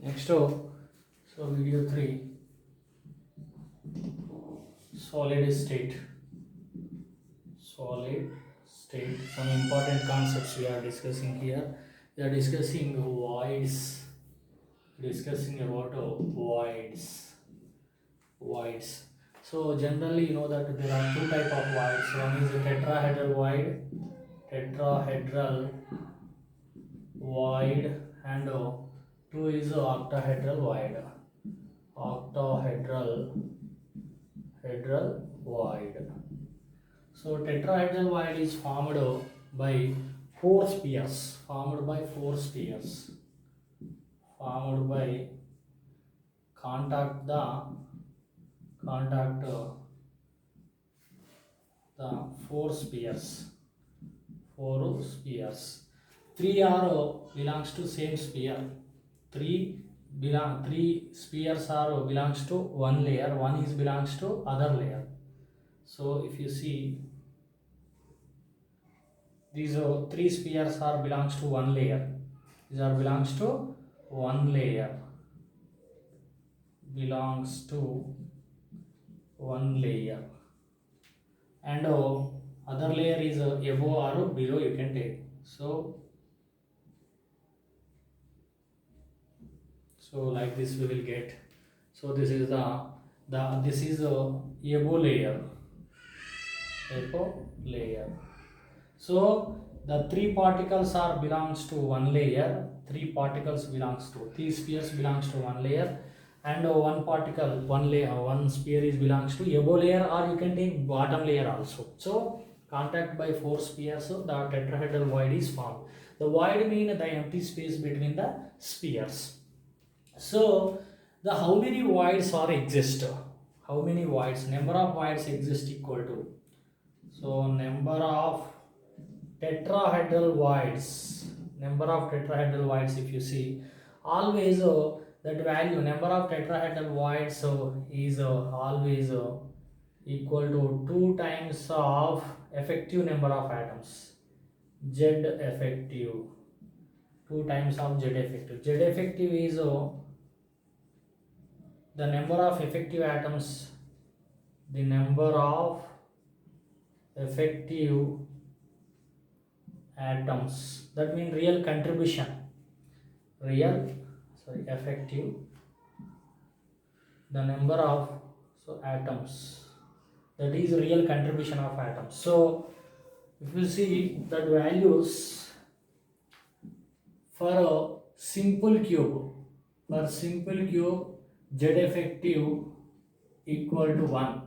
Next up, so video 3, solid state. Solid state. Some important concepts we are discussing here. We are discussing voids. Discussing about voids. Voids. So generally, you know that there are two type of voids. One is a tetrahedral void, tetrahedral void, and two is octahedral void. Octahedral void. So tetrahedral void is formed by four spheres. Formed by four spheres. Formed by contact the four spheres. Four spheres. Three are belongs to same sphere. Three spheres are belongs to one layer. One is belongs to other layer. So if you see, these three spheres are belongs to one layer. These are belongs to one layer. Belongs to one layer. And other layer is above or below, you can take. So like this we will get. So this is this is above layer. Above layer. So the three particles are belongs to one layer. Three particles belongs to, three spheres belongs to one layer, and one particle, one layer, one sphere is belongs to above layer, or you can take bottom layer also. So contact by four spheres, so the tetrahedral void is formed. The void means the empty space between the spheres. So the how many voids are exist? How many voids? Number of voids exist equal to. So number of tetrahedral voids. Number of tetrahedral voids, if you see, always that value number of tetrahedral voids is always equal to 2 times of effective number of atoms. Z effective. 2 times of Z effective. Z effective is the number of effective atoms. The number of effective atoms, that means real contribution, effective, the number of atoms, that is real contribution of atoms. So if you see that values for a simple cube, Z effective equal to 1,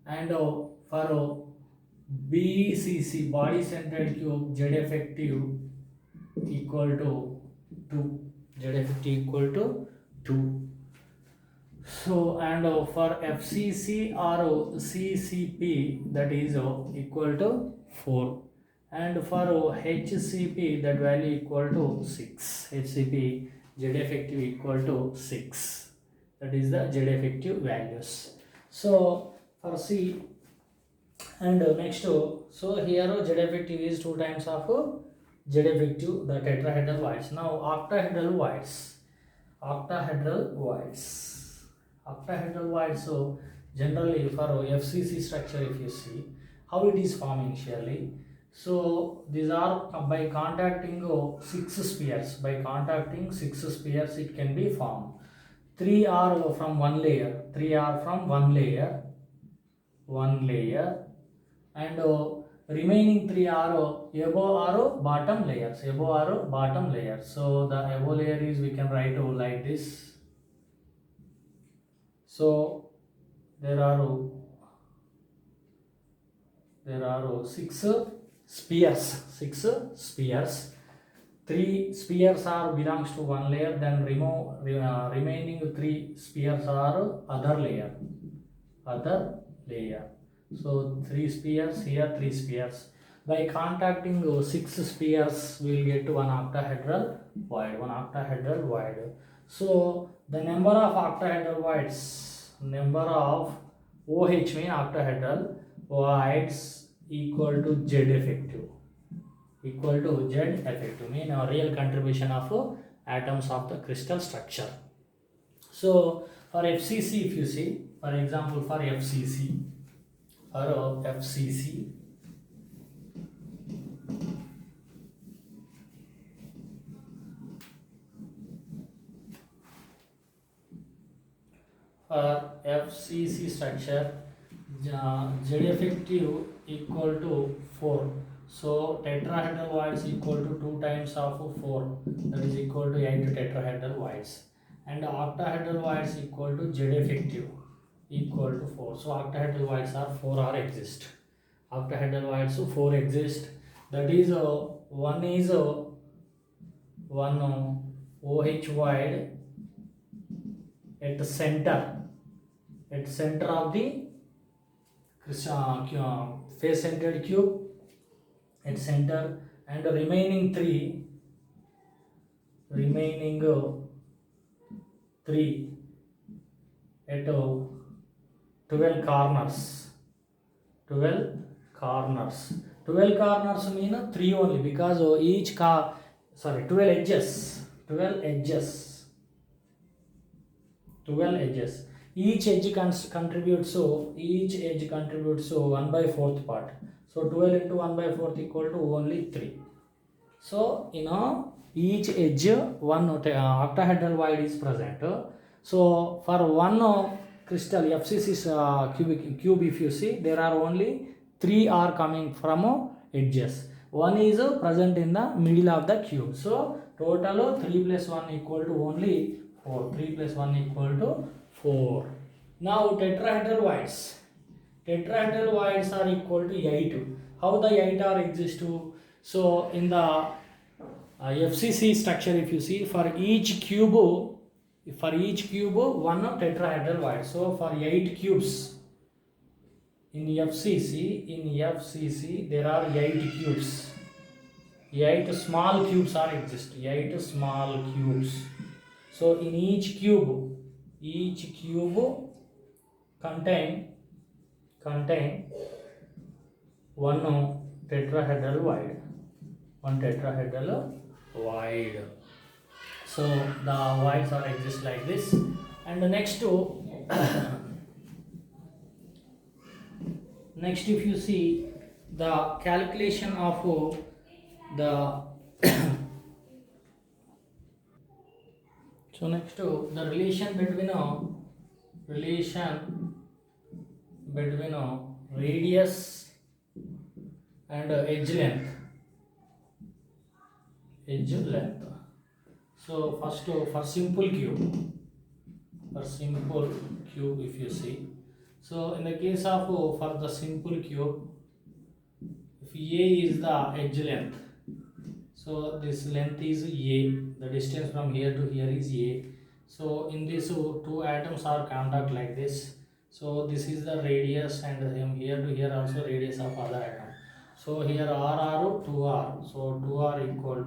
and for BCC, body centered cube, Z effective equal to 2. Z effective equal to 2. So and for FCC or CCP, that is equal to 4, and for HCP, that value equal to 6. HCP Z effective equal to 6. That is the Z effective values. So for C, and next so here Z effective is 2 times of Z effective, the tetrahedral voids. Now octahedral voids. Octahedral voids. So generally for FCC structure, if you see how it is formed initially, so these are by contacting 6 spheres. By contacting 6 spheres, it can be formed. 3 are from one layer. 3 are from one layer. And remaining 3 are above or bottom layers. So the above layer is, we can write like this. So there are 6 spheres. 3 spheres are belongs to one layer, then remaining 3 spheres are other layer. So 3 spheres, here 3 spheres. By contacting 6 spheres, we will get to one octahedral void. So the number of octahedral voids, number of OH means octahedral voids equal to Z effective. Mean a real contribution of atoms of the crystal structure. So for FCC, if you see, for example, for FCC, for FCC structure, Z effective equal to 4. So tetrahedral voids equal to 2 times of 4, that is equal to 8 tetrahedral voids. And octahedral voids equal to Z effective equal to 4. So octahedral voids are 4 are exist. Octahedral voids 4 exist. That is one is one OH void at the center of the face centered cube at center, and the remaining three at 12 corners. 12 corners mean 3 only, because each 12 edges. 12 edges. Each edge contributes 1/4 part. So 12 into 1/4 equal to only 3. So each edge one octahedral void is present. So for one crystal FCC cube, if you see, there are only 3 are coming from edges. One is present in the middle of the cube. So total 3 plus 1 equal to only 4. 3 plus 1 equal to 4. Now tetrahedral voids. Tetrahedral voids are equal to 8. How the 8 are exist? So in the FCC structure, if you see, for each cube one tetrahedral void. So for 8 cubes in FCC there are 8 cubes. 8 small cubes are exist. 8 small cubes. So in each cube contain one tetrahedral void. So the voids are exist like this. And next if you see the calculation of the so next the relation between radius and edge length. So first for simple cube, if you see, so in the case of for the simple cube, if A is the edge length, so this length is A, the distance from here to here is A. So in this two atoms are contact like this. So this is the radius, and here to here also radius of other atom. So here R 2R, so 2R equal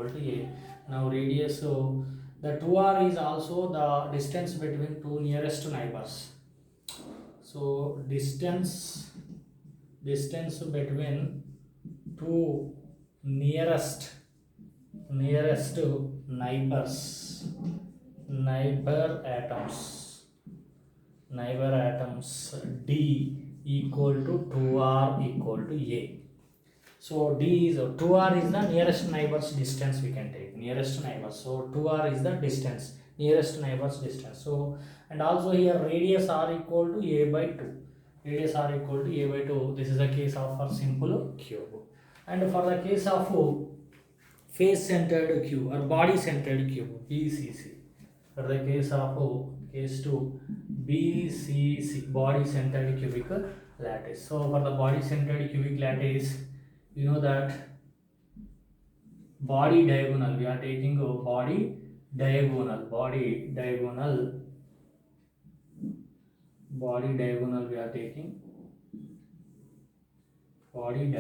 to A. Now radius, so the 2R is also the distance between two nearest neighbors. So distance between two nearest neighbor atoms D equal to 2R equal to A. So D is 2R is the nearest neighbor's distance, we can take nearest neighbor. So 2R is the distance, nearest neighbor's distance. So and also here radius R equal to A by 2. This is the case of for simple cube. And for the case of face centered cube or body centered cube, BCC. For the case of case 2, BCC, body centered cubic lattice. So for the body centered cubic lattice, you know that body diagonal, we are taking a body diagonal, we are taking body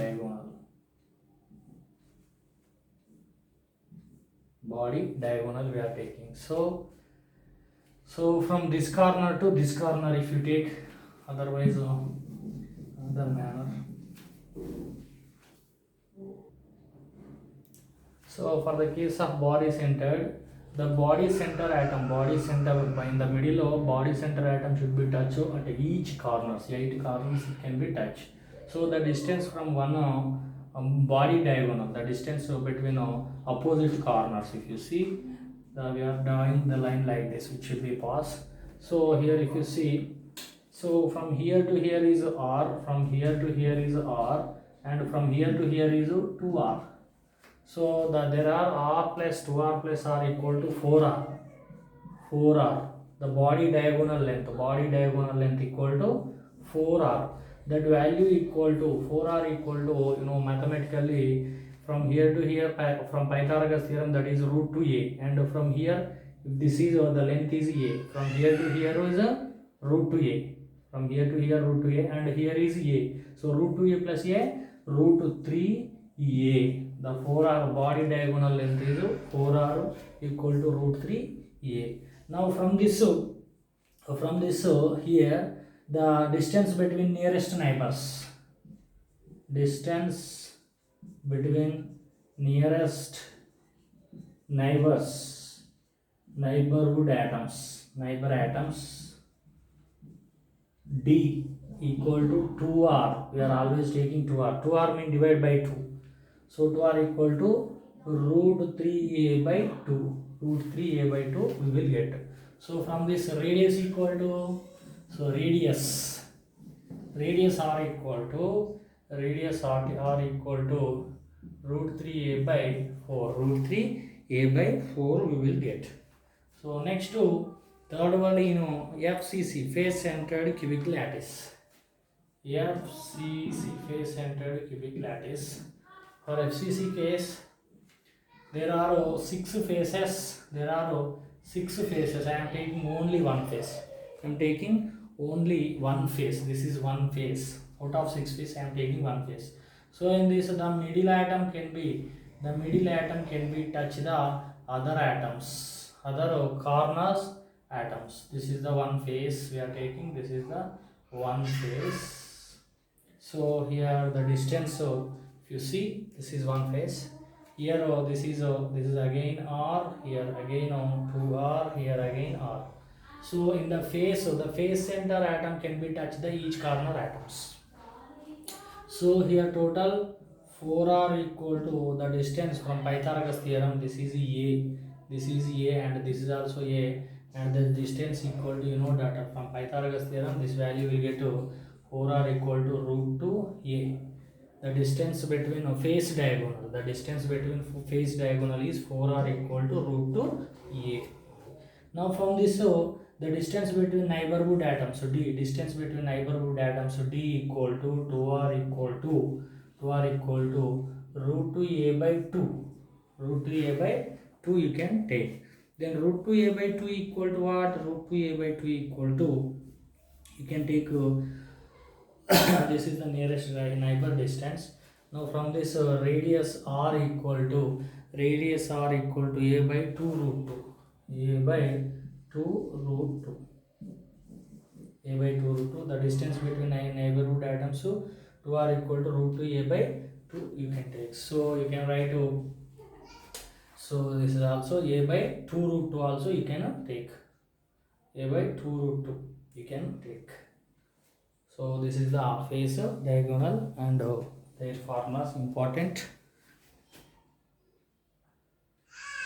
diagonal we are taking. So from this corner to this corner if you take, otherwise another manner. So for the case of body centered, the body center atom, body center in the middle of body center atom should be touched at each corners. 8 corners can be touched. So the distance from one body diagonal, the distance between opposite corners. If you see, we are drawing the line like this, which should be pass. So here, if you see, so from here to here is R, from here to here is R, and from here to here is 2R. So there are R plus 2R plus R equal to 4R. 4R. The body diagonal length equal to 4R. That value equal to 4R equal to, mathematically from here to here, from Pythagoras theorem, that is root 2a, and from here, if this is the length is a, from here to here is a root 2a, from here to here root 2a, and here is a, so root 2a plus a, root 3a. The 4R body diagonal length is 4R equal to root 3a. Now from this here, the distance between nearest neighbors, distance between nearest neighbors, neighborhood atoms, neighbor atoms, D equal to 2R. We are always taking 2R. 2R means divide by 2. So 2R equal to root 3a by 2. Root 3a by 2 we will get. So from this radius equal to, so radius R equal to root 3a by 4. Root 3a by 4 we will get. So next to third one, FCC, face centered cubic lattice. FCC, face centered cubic lattice. For FCC case, there are 6 faces. I am taking only one face. This is one face. Out of 6 faces, I am taking one face. So in this, the middle atom can be touch the other atoms, other corners atoms. This is the one face we are taking. This is the one face. So here the distance. So if you see, this is one face. Here this is again R. Here again 2R. Here again R. So in the face, the face center atom can be touched the each corner atoms. So here total 4R equal to the distance from Pythagoras theorem. This is A. This is A, and this is also A. And the distance equal to, that from Pythagoras theorem, this value will get to 4R equal to root 2a. The distance between face diagonal, is 4R equal to root 2a. Now from this, the distance between neighborhood atoms, so D, distance between neighborhood atoms, so D equal to 2R equal to root 2a by 2. Root 2a by 2 you can take. Then root 2a by 2 equal to what? Root 2a by 2 equal to, you can take, this is the nearest neighbor distance. Now from this radius R equal to A by 2 root 2. A by 2 root 2. A by 2 root 2. The distance between neighborhood atoms, so 2R equal to root 2 A by 2 you can take. So you can write so this is also A by 2 root 2 also you can take. A by 2 root 2 you can take. So this is the face diagonal and their formulas important.